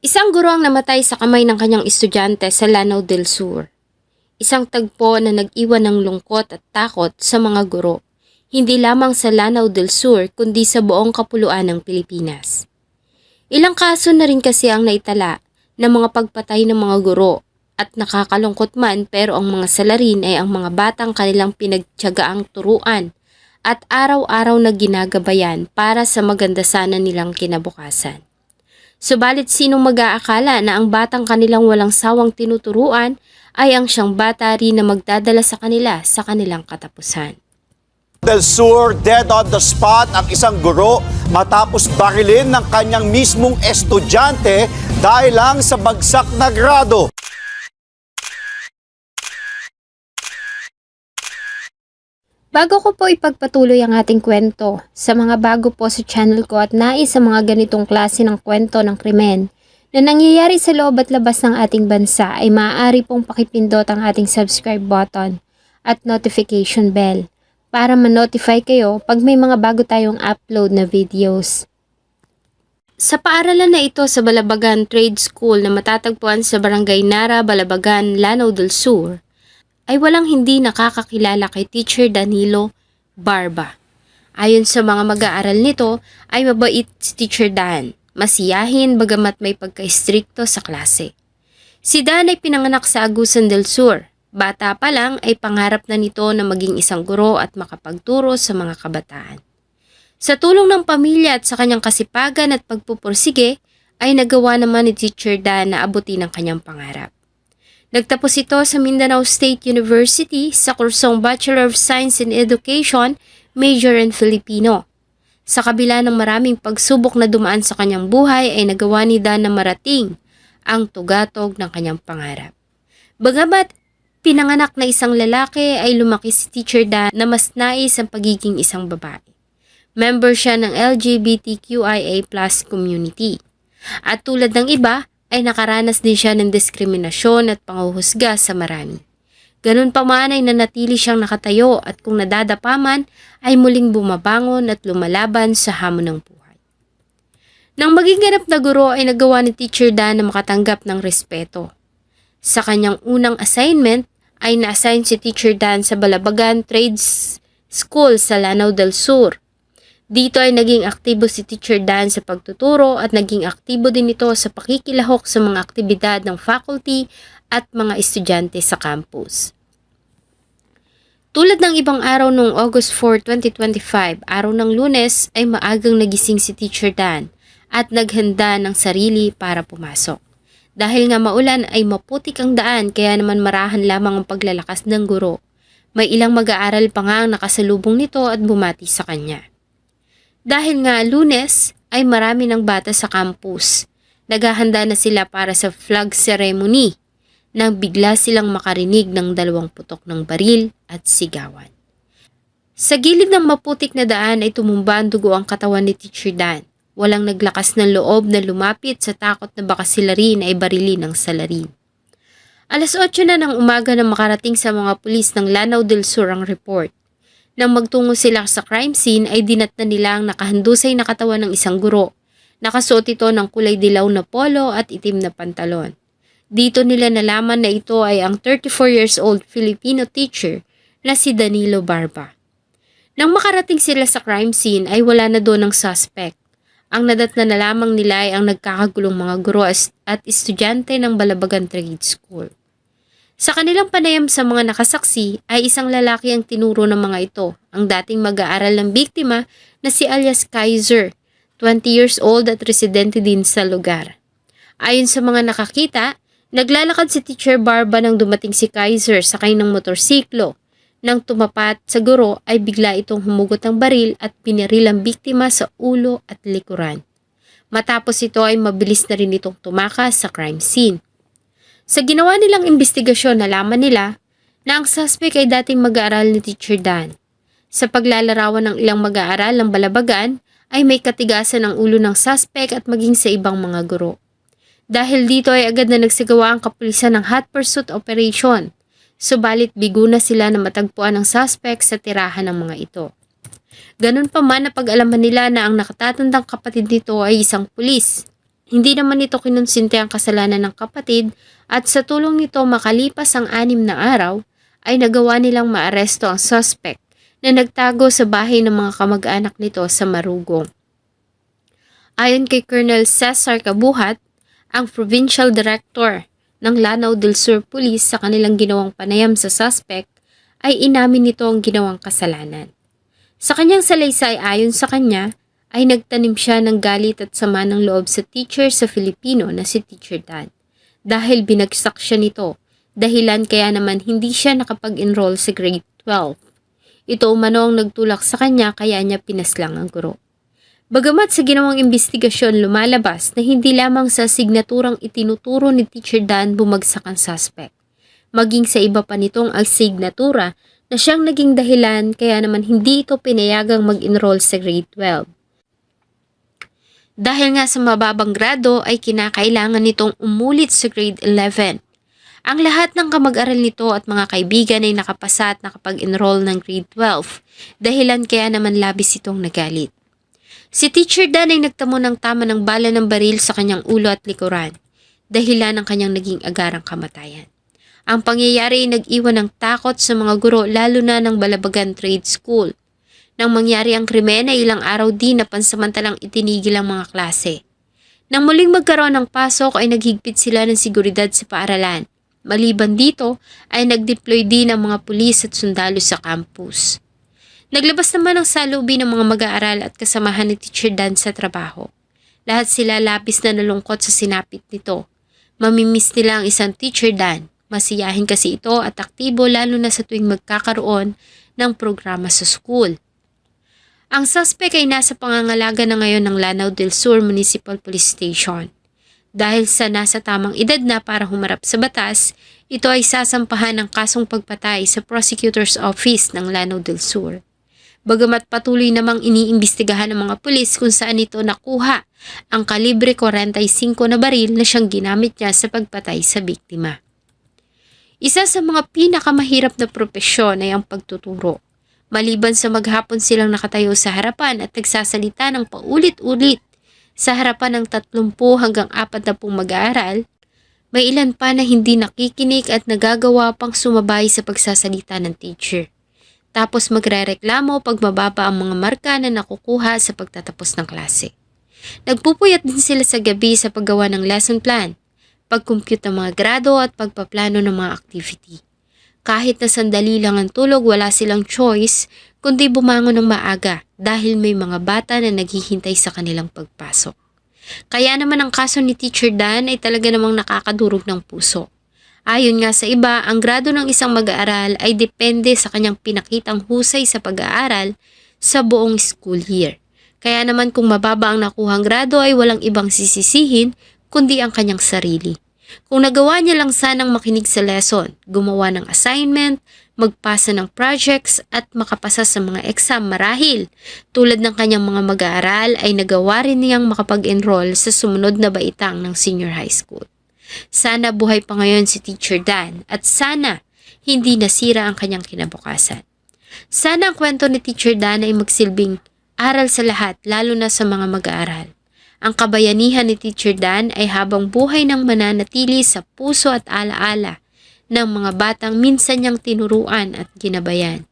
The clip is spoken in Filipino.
Isang guro ang namatay sa kamay ng kanyang estudyante sa Lanao del Sur. Isang tagpo na nag-iwan ng lungkot at takot sa mga guro, hindi lamang sa Lanao del Sur kundi sa buong kapuluan ng Pilipinas. Ilang kaso na rin kasi ang naitala ng mga pagpatay ng mga guro at nakakalungkot man pero ang mga salarin ay ang mga batang kanilang pinagtiyagaang turuan at araw-araw na ginagabayan para sa maganda sana nilang kinabukasan. Subalit sinong mag-aakala na ang batang kanilang walang sawang tinuturuan ay ang siyang bata rin na magdadala sa kanila sa kanilang katapusan. Del Sur, dead on the spot ang isang guro matapos barilin ng kanyang mismong estudyante dahil lang sa bagsak na grado. Bago ko po ipagpatuloy ang ating kwento, sa mga bago po sa channel ko at nais sa mga ganitong klase ng kwento ng krimen na nangyayari sa loob at labas ng ating bansa ay maaari pong pakipindot ang ating subscribe button at notification bell para ma-notify kayo pag may mga bago tayong upload na videos. Sa paaralan na ito sa Balabagan Trade School na matatagpuan sa Barangay Nara, Balabagan, Lanao del Sur, ay walang hindi nakakakilala kay Teacher Danilo Barba. Ayon sa mga mag-aaral nito ay mabait si Teacher Dan, masiyahin bagamat may pagka-istrikto sa klase. Si Dan ay pinanganak sa Agusan del Sur. Bata pa lang ay pangarap na nito na maging isang guro at makapagturo sa mga kabataan. Sa tulong ng pamilya at sa kanyang kasipagan at pagpupursige ay nagawa naman ni Teacher Dan na abutin ang kanyang pangarap. Nagtapos ito sa Mindanao State University sa kursong Bachelor of Science in Education, Major in Filipino. Sa kabila ng maraming pagsubok na dumaan sa kanyang buhay ay nagawa ni Dan na marating ang tugatog ng kanyang pangarap. Bagamat pinanganak na isang lalaki ay lumaki si Teacher Dan na mas nais ang pagiging isang babae. Member siya ng LGBTQIA+ community. At tulad ng iba, ay nakaranas din siya ng diskriminasyon at panghuhusga sa marami. Ganun pa man ay nanatili siyang nakatayo at kung nadadapa man ay muling bumabangon at lumalaban sa hamon ng buhay. Nang maging ganap na guro ay nagawa ni Teacher Dan na makatanggap ng respeto. Sa kanyang unang assignment ay na-assign si Teacher Dan sa Balabagan Trade School sa Lanao del Sur. Dito ay naging aktibo si Teacher Dan sa pagtuturo at naging aktibo din ito sa pakikilahok sa mga aktibidad ng faculty at mga estudyante sa campus. Tulad ng ibang araw noong August 4, 2025, araw ng Lunes ay maagang nagising si Teacher Dan at naghanda ng sarili para pumasok. Dahil nga maulan ay maputik ang daan kaya naman marahan lamang ang paglalakas ng guro. May ilang mag-aaral pa nga ang nakasalubong nito at bumati sa kanya. Dahil nga Lunes ay marami ng bata sa campus. Naghahanda na sila para sa flag ceremony nang bigla silang makarinig ng dalawang putok ng baril at sigawan. Sa gilid ng maputik na daan ay tumumba ang dugo ang katawan ni Teacher Dan. Walang naglakas ng loob na lumapit sa takot na baka sila rin ay barilin ng salarin. Alas 8 na ng umaga na makarating sa mga pulis ng Lanao del Sur ang report. Nang magtungo sila sa crime scene ay dinatnan nila ang nakahandusay na katawan ng isang guro. Nakasuot ito ng kulay dilaw na polo at itim na pantalon. Dito nila nalaman na ito ay ang 34 years old Filipino teacher na si Danilo Barba. Nang makarating sila sa crime scene ay wala na doon ang suspect. Ang nadatnan na lamang nila ay ang nagkakagulong mga guro at estudyante ng Balabagan Trade School. Sa kanilang panayam sa mga nakasaksi ay isang lalaki ang tinuro ng mga ito, ang dating mag-aaral ng biktima na si alias Kaiser, 20 years old at residente din sa lugar. Ayon sa mga nakakita, naglalakad si Teacher Barba nang dumating si Kaiser sakay ng motorsiklo. Nang tumapat sa guro ay bigla itong humugot ng baril at pinaril ang biktima sa ulo at likuran. Matapos ito ay mabilis na rin itong tumakas sa crime scene. Sa ginawa nilang investigasyon, nalaman nila na ang suspect ay dating mag-aaral ni Teacher Dan. Sa paglalarawan ng ilang mag-aaral ng Balabagan ay may katigasan ang ulo ng suspect at maging sa ibang mga guro. Dahil dito ay agad na nagsagawa ang kapulisan ng hot pursuit operation. Subalit bigo na sila na matagpuan ng suspect sa tirahan ng mga ito. Ganun pa man napag-alaman nila na ang nakatatandang kapatid nito ay isang pulis. Hindi naman nito kinonsinti ang kasalanan ng kapatid at sa tulong nito makalipas ang 6 na araw ay nagawa nilang maaresto ang suspect na nagtago sa bahay ng mga kamag-anak nito sa Marugong. Ayon kay Colonel Cesar Cabuhat, ang Provincial Director ng Lanao del Sur Police sa kanilang ginawang panayam sa suspect, ay inamin nito ang ginawang kasalanan. Sa kanyang salaysay ayon sa kanya, ay nagtanim siya ng galit at sama ng loob sa teacher sa Filipino na si Teacher Dan dahil binagsak siya nito, dahilan kaya naman hindi siya nakapag-enroll sa grade 12. Ito umano ang nagtulak sa kanya kaya niya pinaslang ang guro. Bagamat sa ginawang investigasyon lumalabas na hindi lamang sa signaturang itinuturo ni Teacher Dan bumagsak ang suspect, maging sa iba pa nitong ang signatura na siyang naging dahilan kaya naman hindi ito pinayagang mag-enroll sa grade 12. Dahil nga sa mababang grado ay kinakailangan nitong umulit sa grade 11. Ang lahat ng kamag-aral nito at mga kaibigan ay nakapasa at nakapag-enroll ng grade 12, dahilan kaya naman labis itong nagalit. Si Teacher Dan ay nagtamo ng tama ng bala ng baril sa kanyang ulo at likuran, dahilan ng kanyang naging agarang kamatayan. Ang pangyayari ay nag-iwan ng takot sa mga guro lalo na ng Balabagan Trade School. Nang mangyari ang krimen ay ilang araw din na pansamantalang itinigil ang mga klase. Nang muling magkaroon ng pasok ay naghigpit sila ng seguridad sa paaralan. Maliban dito ay nag-deploy din ang mga pulis at sundalo sa campus. Naglabas naman ang salubi ng mga mag-aaral at kasamahan ni Teacher Dan sa trabaho. Lahat sila labis na nalungkot sa sinapit nito. Mamimiss nila ang isang Teacher Dan. Masiyahin kasi ito at aktibo lalo na sa tuwing magkakaroon ng programa sa school. Ang suspect ay nasa pangangalaga na ngayon ng Lanao del Sur Municipal Police Station. Dahil sa nasa tamang edad na para humarap sa batas, ito ay sasampahan ng kasong pagpatay sa Prosecutor's Office ng Lanao del Sur. Bagamat patuloy namang iniimbestigahan ng mga pulis kung saan ito nakuha ang kalibre 45 na baril na siyang ginamit niya sa pagpatay sa biktima. Isa sa mga pinakamahirap na propesyon ay ang pagtuturo. Maliban sa maghapon silang nakatayo sa harapan at nagsasalita ng paulit-ulit sa harapan ng 30 hanggang 40 mag-aaral, may ilan pa na hindi nakikinig at nagagawa pang sumabay sa pagsasalita ng teacher. Tapos magrereklamo pag mababa ang mga marka na nakukuha sa pagtatapos ng klase. Nagpupuyat din sila sa gabi sa paggawa ng lesson plan, pag-compute ng mga grado at pagpaplano ng mga activity. Kahit na sandali lang ang tulog, wala silang choice kundi bumangon ng maaga dahil may mga bata na naghihintay sa kanilang pagpasok. Kaya naman ang kaso ni Teacher Dan ay talaga namang nakakadurog ng puso. Ayon nga sa iba, ang grado ng isang mag-aaral ay depende sa kanyang pinakitang husay sa pag-aaral sa buong school year. Kaya naman kung mababa ang nakuhang grado ay walang ibang sisisihin kundi ang kanyang sarili. Kung nagawa niya lang sanang makinig sa lesson, gumawa ng assignment, magpasa ng projects at makapasa sa mga exam marahil, tulad ng kanyang mga mag-aaral ay nagawa rin niyang makapag-enroll sa sumunod na baitang ng senior high school. Sana buhay pa ngayon si Teacher Dan at sana hindi nasira ang kanyang kinabukasan. Sana ang kwento ni Teacher Dan ay magsilbing aral sa lahat lalo na sa mga mag-aaral. Ang kabayanihan ni Teacher Dan ay habang buhay nang mananatili sa puso at alaala ng mga batang minsan niyang tinuruan at ginabayan.